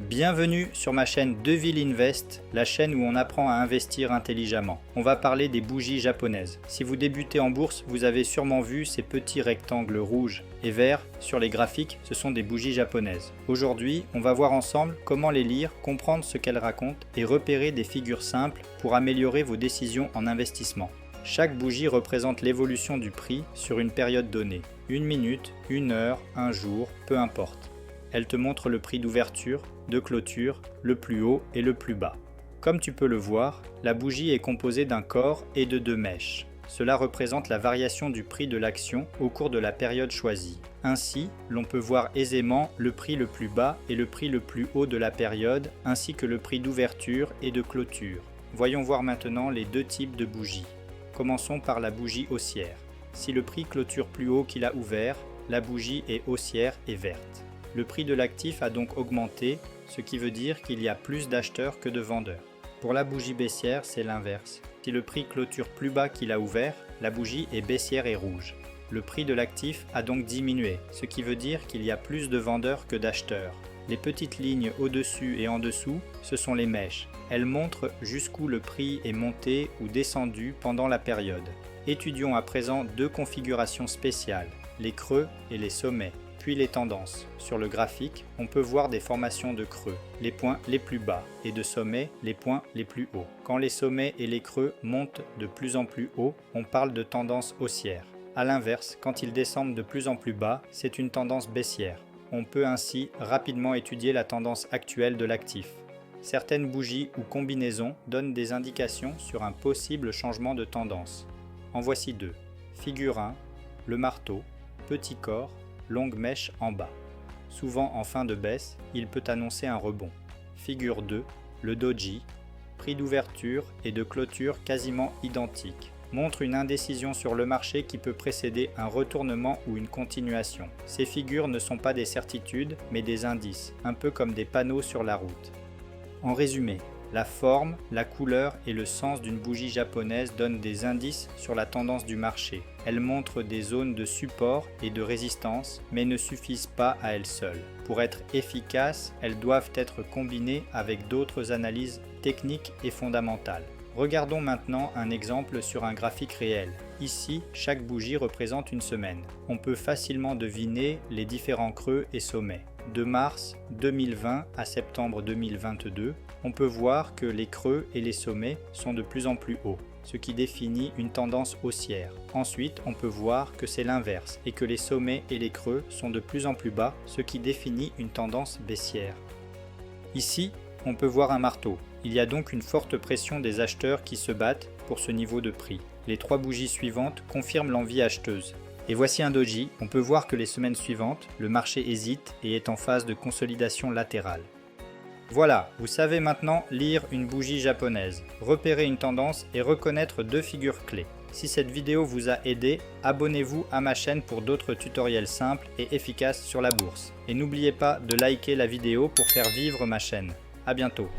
Bienvenue sur ma chaîne Deville Invest, la chaîne où on apprend à investir intelligemment. On va parler des bougies japonaises. Si vous débutez en bourse, vous avez sûrement vu ces petits rectangles rouges et verts sur les graphiques, ce sont des bougies japonaises. Aujourd'hui, on va voir ensemble comment les lire, comprendre ce qu'elles racontent et repérer des figures simples pour améliorer vos décisions en investissement. Chaque bougie représente l'évolution du prix sur une période donnée. 1 minute, 1 heure, 1 jour, peu importe. Elle te montre le prix d'ouverture, de clôture, le plus haut et le plus bas. Comme tu peux le voir, la bougie est composée d'un corps et de 2 mèches. Cela représente la variation du prix de l'action au cours de la période choisie. Ainsi, l'on peut voir aisément le prix le plus bas et le prix le plus haut de la période, ainsi que le prix d'ouverture et de clôture. Voyons voir maintenant les 2 types de bougies. Commençons par la bougie haussière. Si le prix clôture plus haut qu'il a ouvert, la bougie est haussière et verte. Le prix de l'actif a donc augmenté, ce qui veut dire qu'il y a plus d'acheteurs que de vendeurs. Pour la bougie baissière, c'est l'inverse. Si le prix clôture plus bas qu'il a ouvert, la bougie est baissière et rouge. Le prix de l'actif a donc diminué, ce qui veut dire qu'il y a plus de vendeurs que d'acheteurs. Les petites lignes au-dessus et en dessous, ce sont les mèches. Elles montrent jusqu'où le prix est monté ou descendu pendant la période. Étudions à présent 2 configurations spéciales, les creux et les sommets. Puis les tendances. Sur le graphique, on peut voir des formations de creux, les points les plus bas, et de sommets, les points les plus hauts. Quand les sommets et les creux montent de plus en plus haut, on parle de tendance haussière. A l'inverse, quand ils descendent de plus en plus bas, c'est une tendance baissière. On peut ainsi rapidement étudier la tendance actuelle de l'actif. Certaines bougies ou combinaisons donnent des indications sur un possible changement de tendance. En voici 2. Figure 1, le marteau, petit corps, longue mèche en bas. Souvent en fin de baisse, il peut annoncer un rebond. Figure 2, le doji, prix d'ouverture et de clôture quasiment identiques, montre une indécision sur le marché qui peut précéder un retournement ou une continuation. Ces figures ne sont pas des certitudes, mais des indices, un peu comme des panneaux sur la route. En résumé, la forme, la couleur et le sens d'une bougie japonaise donnent des indices sur la tendance du marché. Elles montrent des zones de support et de résistance, mais ne suffisent pas à elles seules. Pour être efficaces, elles doivent être combinées avec d'autres analyses techniques et fondamentales. Regardons maintenant un exemple sur un graphique réel. Ici, chaque bougie représente une semaine. On peut facilement deviner les différents creux et sommets. De mars 2020 à septembre 2022, on peut voir que les creux et les sommets sont de plus en plus hauts, ce qui définit une tendance haussière. Ensuite, on peut voir que c'est l'inverse et que les sommets et les creux sont de plus en plus bas, ce qui définit une tendance baissière. Ici, on peut voir un marteau. Il y a donc une forte pression des acheteurs qui se battent pour ce niveau de prix. Les 3 bougies suivantes confirment l'envie acheteuse. Et voici un doji, on peut voir que les semaines suivantes, le marché hésite et est en phase de consolidation latérale. Voilà, vous savez maintenant lire une bougie japonaise, repérer une tendance et reconnaître 2 figures clés. Si cette vidéo vous a aidé, abonnez-vous à ma chaîne pour d'autres tutoriels simples et efficaces sur la bourse. Et n'oubliez pas de liker la vidéo pour faire vivre ma chaîne. À bientôt.